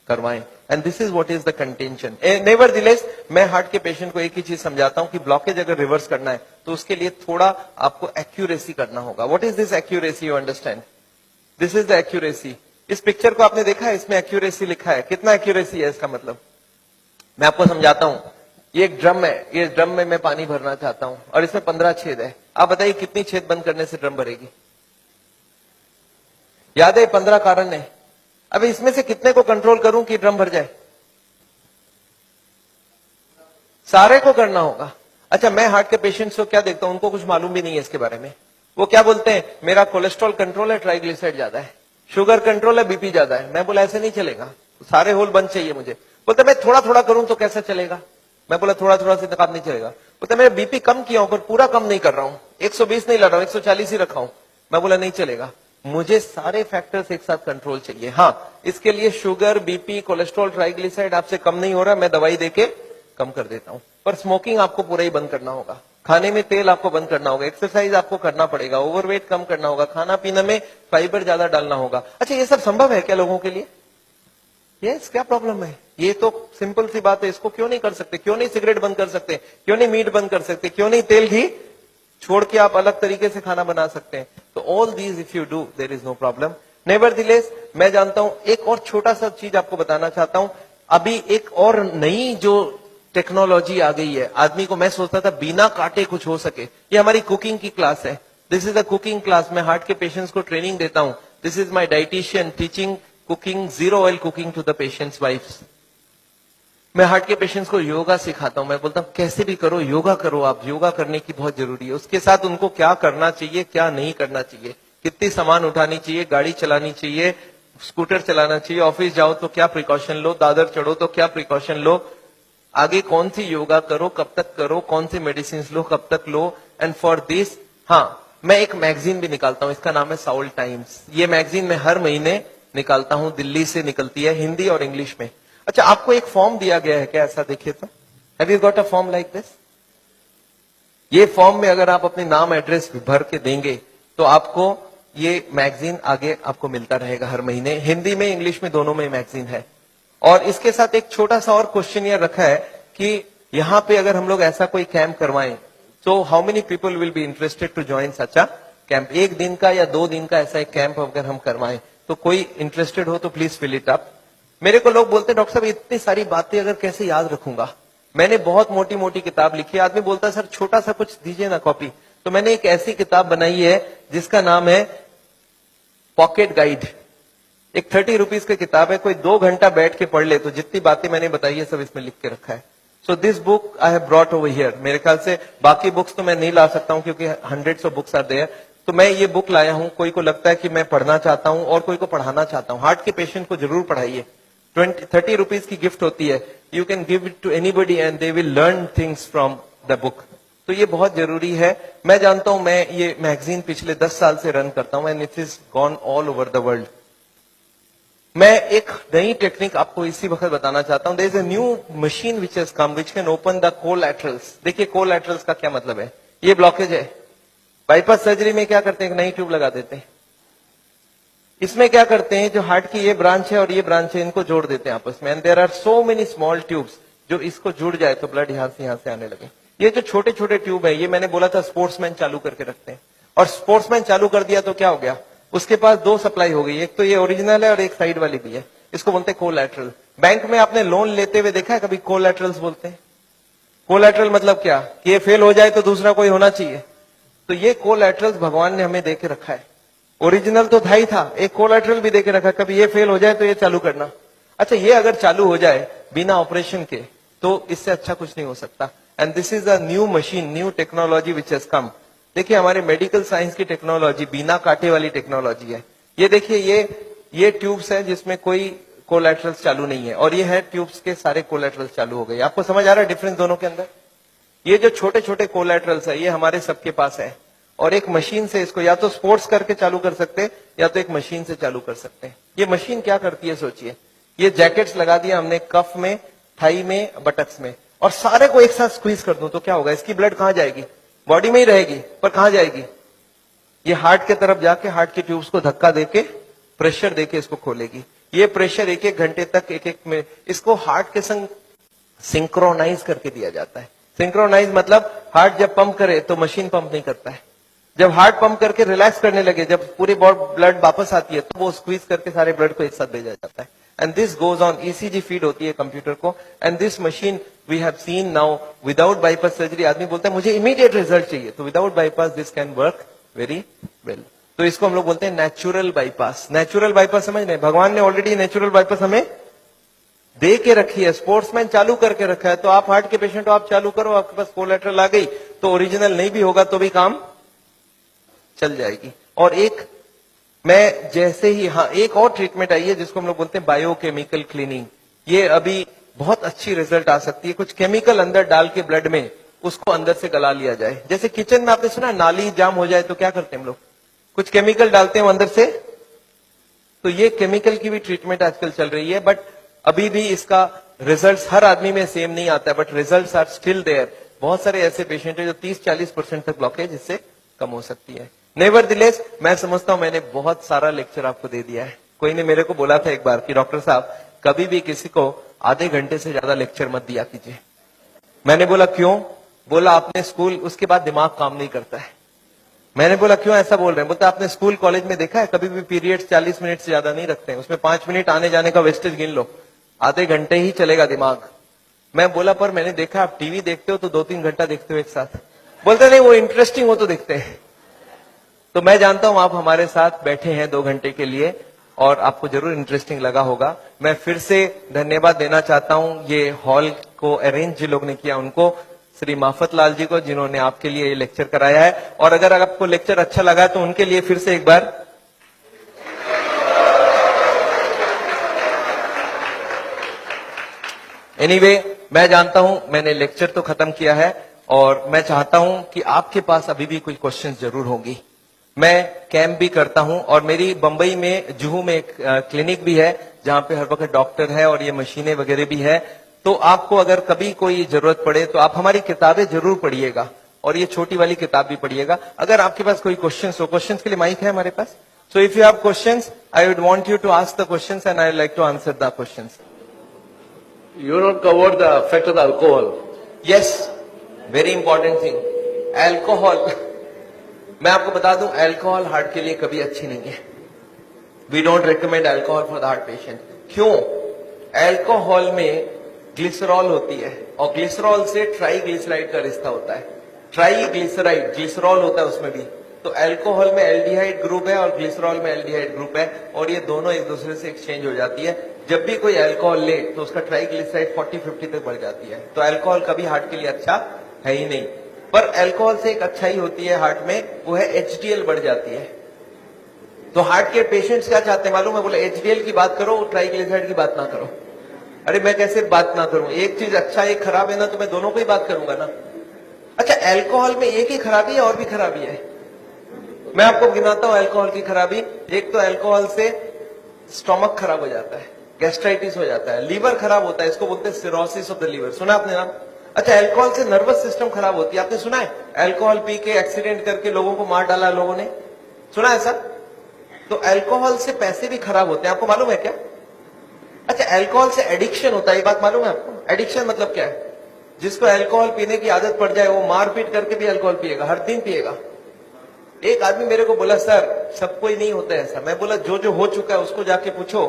करवाएं? And this is what is the contention. Nevertheless मैं हार्ट के पेशेंट को एक ही चीज समझाता हूं कि ब्लॉकेज अगर रिवर्स करना है तो उसके लिए थोड़ा आपको एक्यूरेसी करना होगा। What is this accuracy? You understand? This is the accuracy. इस पिक्चर को आपने देखा है, इसमें एक्यूरेसी लिखा है। कितना एक्यूरेसी है इसका मतलब? मैं आपको समझाता हूं। ये एक ड्रम है, ये ड्रम में मैं पानी भरना चाहता हूं और इसमें 15 छेद है। आप बताइए कितनी छेद बंद करने से ड्रम भरेगी? याद है 15 कारण है। अब इसमें से कितने को कंट्रोल करूं कि ड्रम भर जाए? सारे को करना होगा। अच्छा मैं हार्ट के पेशेंट्स को क्या देखता हूं, उनको कुछ मालूम भी नहीं है इसके बारे में। वो क्या बोलते हैं, मेरा कोलेस्ट्रॉल कंट्रोल है, ट्राइग्लिसराइड ज्यादा है, शुगर कंट्रोल है, बीपी ज्यादा है। मैं बोला ऐसे नहीं चलेगा, सारे होल बंद चाहिए मुझे। बोलते मैं थोड़ा थोड़ा करूं तो कैसा चलेगा? मैं बोला थोड़ा थोड़ा से काम नहीं चलेगा। बोलते मेरा बीपी कम किया हूं पर पूरा कम नहीं कर रहा हूं, 120 नहीं ला रहा हूं, 140 ही रखा हूं। मैं बोला नहीं चलेगा, मुझे सारे फैक्टर्स एक साथ कंट्रोल चाहिए। हाँ इसके लिए शुगर, बीपी, कोलेस्ट्रॉल, ट्राइग्लिसराइड आपसे कम नहीं हो रहा, मैं दवाई देके कम कर देता हूं। पर स्मोकिंग आपको पूरा ही बंद करना होगा, खाने में तेल आपको बंद करना होगा, एक्सरसाइज आपको करना पड़ेगा, ओवरवेट कम करना होगा, खाना पीने में फाइबर ज्यादा डालना होगा। अच्छा ये सब संभव है क्या लोगों के लिए? यस, क्या प्रॉब्लम है? ये तो सिंपल सी बात है, इसको क्यों नहीं कर सकते? क्यों नहीं सिगरेट बंद कर सकते? क्यों नहीं मीट बंद कर सकते? क्यों नहीं तेल घी छोड़ के आप अलग तरीके से खाना बना सकते हैं? तो all these if you do there is no problem. Nevertheless मैं जानता हूं, एक और छोटा सा चीज आपको बताना चाहता हूं। अभी एक और नई जो टेक्नोलॉजी आ गई है, आदमी को मैं सोचता था बिना काटे कुछ हो सके। ये हमारी कुकिंग की क्लास है, this is a cooking class. मैं हार्ट के पेशेंट्स को ट्रेनिंग देता हूं। This is my dietitian teaching cooking, zero oil cooking to the patients wives. मैं हार्ट के पेशेंट्स को योगा सिखाता हूं। मैं बोलता हूं कैसे भी करो, योगा करो, आप योगा करने की बहुत जरूरी है। उसके साथ उनको क्या करना चाहिए, क्या नहीं करना चाहिए, कितनी सामान उठानी चाहिए, गाड़ी चलानी चाहिए, स्कूटर चलाना चाहिए, ऑफिस जाओ तो क्या प्रिकॉशन लो, दादर चढ़ो तो क्या प्रिकॉशन लो, आगे कौन सी योगा करो, कब तक करो, कौन सी मेडिसिन लो, कब तक लो। एंड फॉर दिस, हाँ, मैं एक मैगजीन भी निकालता हूं, इसका नाम है साउल टाइम्स। ये मैगजीन मैं हर महीने निकालता हूं, दिल्ली से निकलती है, हिंदी और इंग्लिश में। अच्छा, आपको एक फॉर्म दिया गया है क्या? ऐसा देखिए तो, have you got a form like this? ये फॉर्म में अगर आप अपने नाम एड्रेस भर के देंगे तो आपको ये मैगजीन आगे आपको मिलता रहेगा हर महीने। हिंदी में, इंग्लिश में, दोनों में मैगजीन है। और इसके साथ एक छोटा सा और क्वेश्चन ये रखा है कि यहां पे अगर हम लोग ऐसा कोई कैंप करवाएं तो how many people will be interested to join such a camp? 1 दिन का या 2 दिन का ऐसा एक कैंप अगर हम करवाएं तो कोई इंटरेस्टेड हो तो प्लीज फिल इट अप। मेरे को लोग बोलते हैं डॉक्टर साहब इतनी सारी बातें अगर कैसे याद रखूंगा, मैंने बहुत मोटी मोटी किताब लिखी है। आदमी बोलता है सर छोटा सा कुछ दीजिए ना कॉपी। तो मैंने एक ऐसी किताब बनाई है जिसका नाम है पॉकेट गाइड। एक 30 रुपीज की किताब है, कोई 2 घंटा बैठ के पढ़ ले तो जितनी बातें मैंने बताई है सब इसमें लिख के रखा है। So this book I have brought over here. मेरे ख्याल से बाकी बुक्स तो मैं नहीं ला सकता हूं क्योंकि hundreds of books are there. तो मैं ये बुक लाया हूं, कोई को लगता है कि मैं पढ़ना चाहता हूं और कोई को पढ़ाना चाहता हूं। हार्ट के पेशेंट को जरूर पढ़ाइए। 30 रुपीज की गिफ्ट होती है, you can give it to anybody and they will learn things from the book. तो ये बहुत जरूरी है। मैं जानता हूं, मैं ये मैगजीन पिछले 10 साल से रन करता हूं and it is gone all over the world. मैं एक नई टेक्निक आपको इसी वक्त बताना चाहता हूं। There is a new machine which has come which can open the collaterals. देखिए कोलैटरल्स का क्या मतलब है। ये ब्लॉकेज है, बाईपास सर्जरी में क्या करते हैं, एक नई ट्यूब लगा देते हैं। इसमें क्या करते हैं, जो हार्ट की ये ब्रांच है और ये ब्रांच है, इनको जोड़ देते हैं आपस में। And there are so many small tubes, जो इसको जुड़ जाए तो ब्लड यहां से आने लगे। ये जो छोटे छोटे ट्यूब है, ये मैंने बोला था स्पोर्ट्समैन चालू करके रखते हैं। और स्पोर्ट्समैन चालू कर दिया तो क्या हो गया, उसके पास 2 सप्लाई हो गई। एक तो ये ओरिजिनल है और एक साइड वाली भी है। इसको बोलते हैं कोलैटरल। बैंक में आपने लोन लेते हुए देखा है कभी? कोलैटरल्स बोलते हैं। कोलैटरल मतलब क्या, कि ये फेल हो जाए तो दूसरा कोई होना चाहिए। तो ये कोलैटरल्स भगवान ने हमें दे के रखा है। ओरिजिनल तो था ही था, एक कोलैटरल भी देके रखा, कभी ये फेल हो जाए तो ये चालू करना। अच्छा, ये अगर चालू हो जाए बिना ऑपरेशन के तो इससे अच्छा कुछ नहीं हो सकता। And this is a new machine, new technology which has कम। देखिए हमारे मेडिकल साइंस की टेक्नोलॉजी बिना कांटे वाली टेक्नोलॉजी है। ये देखिए, ये ट्यूब्स है जिसमें कोई कोलैटरल्स चालू नहीं है, और ये है ट्यूब्स के सारे कोलैटरल्स चालू हो गए। आपको समझ आ रहा है डिफरेंस दोनों के अंदर? ये जो छोटे छोटे कोलैटरल्स है ये हमारे सबके पास है, और एक मशीन से इसको या तो स्पोर्ट्स करके चालू कर सकते हैं या तो एक मशीन से चालू कर सकते हैं। ये मशीन क्या करती है सोचिए, ये जैकेट्स लगा दिया हमने कफ में, थाई में, बटक्स में, और सारे को एक साथ स्क्वीज कर दूं तो क्या होगा, इसकी ब्लड कहां जाएगी, बॉडी में ही रहेगी, पर कहां जाएगी, ये हार्ट के तरफ जाके हार्ट के ट्यूब्स को धक्का देके प्रेशर देके इसको खोलेगी। ये प्रेशर 1-1 घंटे तक एक में इसको हार्ट के संग सिंक्रोनाइज करके दिया जाता है। सिंक्रोनाइज मतलब हार्ट जब पंप करे तो मशीन पंप नहीं करता है, जब हार्ट पंप करके रिलैक्स करने लगे, जब पूरी ब्लड वापस आती है तो वो स्क्वीज करके सारे ब्लड को एक साथ भेजा जाता है। And this goes on, ECG feed होती है कंप्यूटर को। And this machine we have seen now without bypass surgery. आदमी बोलता है मुझे इमीडिएट रिजल्ट चाहिए, तो without bypass this can work very well. तो इसको हम लोग बोलते हैं नेचुरल बाईपास। नेचुरल बाईपास समझ रहे हैं, भगवान ने ऑलरेडी नेचुरल बाईपास हमें दे के रखी है, स्पोर्ट्समैन चालू करके रखा है। तो आप हार्ट के पेशेंट हो, आप चालू करो, आपके पास कोलैटरल आ गई तो ओरिजिनल नहीं भी होगा तो भी काम चल जाएगी। और एक मैं जैसे ही, हाँ, एक और ट्रीटमेंट आई है जिसको हम लोग बोलते हैं बायोकेमिकल क्लीनिंग। ये अभी बहुत अच्छी रिजल्ट आ सकती है। कुछ केमिकल अंदर डाल के ब्लड में उसको अंदर से गला लिया जाए। जैसे किचन में आपने सुना नाली जाम हो जाए तो क्या करते हैं हम लोग, कुछ केमिकल डालते हैं अंदर से। तो ये केमिकल की भी ट्रीटमेंट आजकल चल रही है, बट अभी भी इसका रिजल्ट हर आदमी में सेम नहीं आता है, but result are still there. बहुत सारे ऐसे पेशेंट है जो 30-40% तक ब्लॉकेज इससे कम हो सकती है। नेवरदिलेस मैं समझता हूं मैंने बहुत सारा लेक्चर आपको दे दिया है। कोई ने मेरे को बोला था एक बार कि डॉक्टर साहब कभी भी किसी को आधे घंटे से ज्यादा लेक्चर मत दिया कीजिए। मैंने बोला क्यों? बोला आपने स्कूल, उसके बाद दिमाग काम नहीं करता है। मैंने बोला क्यों ऐसा बोल रहे हैं? बोलता आपने स्कूल कॉलेज में देखा है कभी भी पीरियड्स 40 मिनट से ज्यादा नहीं रखते हैं, उसमें 5 मिनट आने जाने का वेस्टेज गिन लो, आधे घंटे ही चलेगा दिमाग। मैं बोला पर मैंने देखा आप टीवी देखते हो तो 2-3 घंटा देखते हो एक साथ। बोलते नहीं वो इंटरेस्टिंग हो तो देखते हैं। तो मैं जानता हूं आप हमारे साथ बैठे हैं 2 घंटे के लिए, और आपको जरूर इंटरेस्टिंग लगा होगा। मैं फिर से धन्यवाद देना चाहता हूं ये हॉल को अरेंज जिन लोग ने किया उनको, श्री माफत लाल जी को जिन्होंने आपके लिए ये लेक्चर कराया है। और अगर आपको लेक्चर अच्छा लगा तो उनके लिए फिर से एक बार एनीवे, मैं जानता हूं मैंने लेक्चर तो खत्म किया है और मैं चाहता हूं कि आपके पास अभी भी कोई क्वेश्चंस जरूर होंगी। मैं कैंप भी करता हूं और मेरी बंबई में जुहू में एक क्लिनिक भी है जहां पे हर वक्त डॉक्टर है और ये मशीनें वगैरह भी है। तो आपको अगर कभी कोई जरूरत पड़े तो आप हमारी किताबें जरूर पढ़िएगा और ये छोटी वाली किताब भी पढ़िएगा। अगर आपके पास कोई क्वेश्चंस हो, क्वेश्चंस के लिए माइक है हमारे पास, so if you have questions I would want you to ask the questions and I would like to answer the questions. You not covered the effect of the alcohol. Yes, very important thing, alcohol. मैं आपको बता दूं alcohol heart के लिए कभी अच्छी नहीं है। We don't recommend alcohol for the heart patient. क्यों? एल्कोहल में ग्लिसरॉल होती है और ग्लिसरॉल से ट्राईग्लिसराइड का रिश्ता होता है। ट्राईग्लिसराइड, ग्लिसरॉल होता है उसमें भी। तो एल्कोहल में एल्डिहाइड ग्रुप है और ग्लिसरॉल में एल्डिहाइड ग्रुप है और ये दोनों एक दूसरे से एक्सचेंज हो जाती है। जब भी कोई अल्कोहल ले तो उसका ट्राईग्लिसराइड 40-50 तक बढ़ जाती है। तो अल्कोहल कभी हार्ट के लिए अच्छा है ही नहीं। पर अल्कोहल से एक अच्छाई होती है हार्ट में, वो है एचडीएल बढ़ जाती है। तो हार्ट के पेशेंट्स क्या चाहते हैं मालूम है? बोले एचडीएल की बात करो, ट्राईग्लिसराइड की बात ना करो। अरे मैं कैसे बात ना करूं? एक चीज अच्छा एक खराब है ना, तो मैं दोनों को ही बात करूंगा ना। अच्छा, अल्कोहल में एक ही खराबी है और भी खराबी है। मैं आपको गिनाता हूं अल्कोहल की खराबी। एक तो अल्कोहल से स्टोमक खराब हो जाता है, गैस्ट्राइटिस हो जाता है, लीवर खराब होता है, इसको बोलते हैं सिरोसिस ऑफ द लीवर। सुना आपने नाम? अच्छा, अल्कोहल से नर्वस सिस्टम खराब होती है। आपने सुना है अल्कोहल पी के एक्सीडेंट करके लोगों को मार डाला लोगों ने? सुना है ऐसा? तो अल्कोहल से पैसे भी खराब होते हैं, आपको मालूम है क्या? अच्छा, अल्कोहल से एडिक्शन होता है, ये बात मालूम है आपको? एडिक्शन मतलब क्या है? जिसको अल्कोहल पीने की आदत पड़ जाए वो मारपीट करके भी अल्कोहल पिएगा, हर दिन पिएगा। एक आदमी मेरे को बोला सर सबको ही नहीं होता ऐसा। मैं बोला जो जो हो चुका है उसको जाके पूछो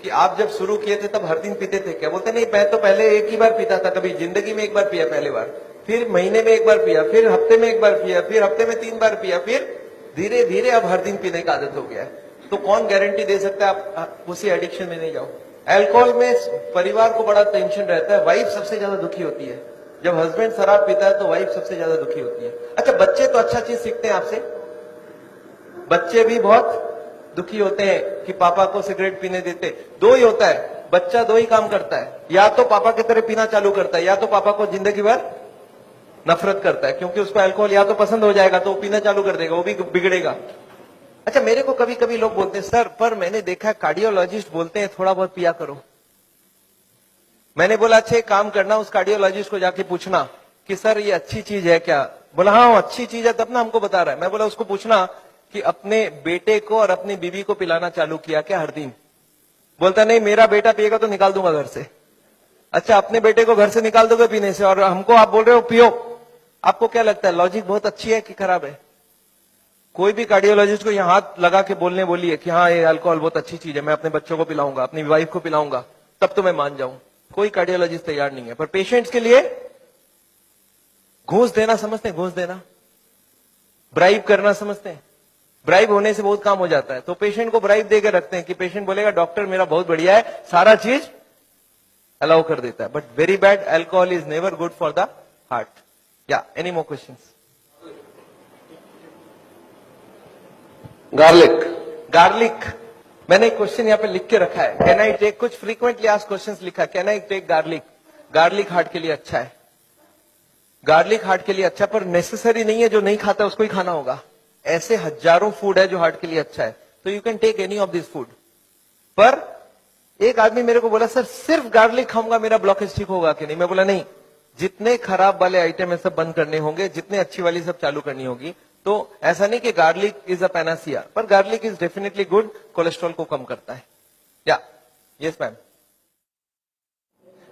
कि आप जब शुरू किए थे तब हर दिन पीते थे क्या? बोलते नहीं, मैं तो पहले एक ही बार पीता था, कभी जिंदगी में एक बार पिया पहली बार, फिर महीने में एक बार पिया, फिर हफ्ते में एक बार पिया, फिर हफ्ते में 3 बार पिया, फिर धीरे धीरे अब हर दिन पीने की आदत हो गया है। तो कौन गारंटी दे सकता है आप उसी एडिक्शन में नहीं जाओ? अल्कोहल में परिवार को बड़ा टेंशन रहता है, वाइफ सबसे ज्यादा दुखी होती है। जब हस्बैंड शराब पीता है तो वाइफ सबसे ज्यादा दुखी होती है। अच्छा, बच्चे तो अच्छा चीज सीखते हैं आपसे, बच्चे भी बहुत दुखी होते हैं कि पापा को सिगरेट पीने देते। दो ही होता है, बच्चा दो ही काम करता है, या तो पापा की तरह पीना चालू करता है या तो पापा को जिंदगी भर नफरत करता है, क्योंकि उसको अल्कोहल या तो पसंद हो जाएगा तो वो पीना चालू कर देगा, वो भी बिगड़ेगा। अच्छा, मेरे को कभी कभी लोग बोलते हैं सर पर मैंने देखा है कार्डियोलॉजिस्ट बोलते हैं थोड़ा बहुत पिया करो। मैंने बोला अच्छा एक काम करना, उस कार्डियोलॉजिस्ट को जाके पूछना कि सर ये अच्छी चीज है क्या? बोला हाँ अच्छी चीज है, तब ना हमको बता रहा है। मैं बोला उसको पूछना कि अपने बेटे को और अपनी बीवी को पिलाना चालू किया क्या हर दिन? बोलता नहीं, मेरा बेटा पिएगा तो निकाल दूंगा घर से। अच्छा, अपने बेटे को घर से निकाल दोगे पीने से और हमको आप बोल रहे हो पियो? आपको क्या लगता है लॉजिक बहुत अच्छी है कि खराब है? कोई भी कार्डियोलॉजिस्ट को यहाँ हाथ लगा के बोलिए कि हाँ ये अल्कोहल बहुत अच्छी चीज है, मैं अपने बच्चों को पिलाऊंगा, अपनी वाइफ को पिलाऊंगा, तब तो मैं मान जाऊं। कोई कार्डियोलॉजिस्ट तैयार नहीं है। पर पेशेंट्स के लिए घूस देना समझते हैं, घूस देना, ब्राइब करना समझते हैं। ब्राइब होने से बहुत काम हो जाता है, तो पेशेंट को ब्राइब देकर रखते हैं कि पेशेंट बोलेगा डॉक्टर मेरा बहुत बढ़िया है, सारा चीज अलाउ कर देता है। But very bad, alcohol is never good for the heart. या एनी मोर क्वेश्चंस? गार्लिक, मैंने एक क्वेश्चन यहाँ पे लिख के रखा है, कैन आई टेक, कुछ फ्रीक्वेंटली आस्क्ड क्वेश्चंस लिखा है, can I take garlic? Garlic heart के लिए अच्छा है, गार्लिक हार्ट के लिए अच्छा, पर नेसेसरी नहीं है जो नहीं खाता उसको ही खाना होगा। ऐसे हजारों फूड है जो हार्ट के लिए अच्छा है, तो you can take any of this food. पर एक आदमी मेरे को बोला सर सिर्फ गार्लिक खाऊंगा मेरा ब्लॉकेज ठीक होगा कि नहीं? मैं बोला नहीं, जितने खराब वाले आइटम है सब बंद करने होंगे, जितने अच्छी वाली सब चालू करनी होगी। तो ऐसा नहीं कि गार्लिक इज अ पैनासिया, पर garlic is definitely good, cholesterol को कम करता है। या yes ma'am.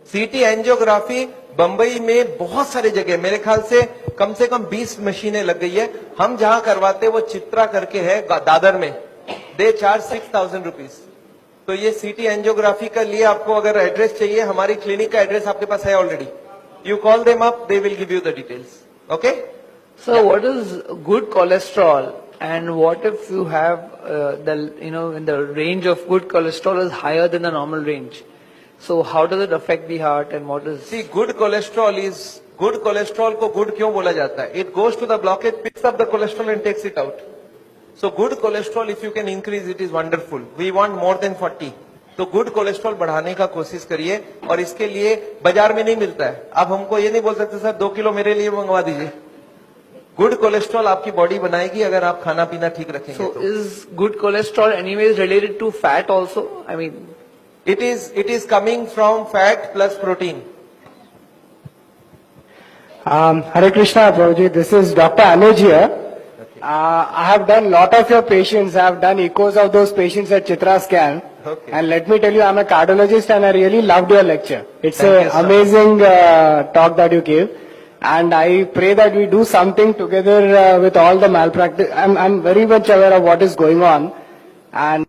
CT angiography Bombay में बहुत सारी जगह, मेरे ख्याल से कम 20 मशीनें लग गई है। हम जहां करवाते वो चित्रा करके है दादर में, दे चार्ज 6000 रुपीज। तो ये सीटी एंजियोग्राफी का लिए आपको अगर एड्रेस चाहिए, हमारी क्लिनिक का एड्रेस आपके पास है already, you call them up, they will give you the details. Okay sir, what is good cholesterol And what if you have when the range of good cholesterol is higher than the normal range? So how does it affect the heart, and what is? See, good cholesterol को good क्यों बोला जाता है? It goes to the blockage, picks up the cholesterol and takes it out. So good cholesterol, if you can increase, it is wonderful. We want more than 40. तो good cholesterol बढ़ाने का कोशिश करिए, और इसके लिए बाजार में नहीं मिलता है. आप हमको ये नहीं बोल सकते सर 2 किलो मेरे लिए मंगवा दीजिए. गुड कोलेस्ट्रॉल आपकी बॉडी बनाएगी अगर आप खाना पीना ठीक रखेंगे. So तो is good cholesterol anyways related to fat also? I mean, it is coming from fat plus protein. Hare Krishna, Prabhuji. This is Dr. Anuj here. I have done lot of your patients. I have done echoes of those patients at Chitra Scan. Okay. And let me tell you, I'm a cardiologist and I really loved your lecture. It's Thank you, an sir. amazing talk that you gave. And I pray that we do something together with all the malpractice. I'm very much aware of what is going on. And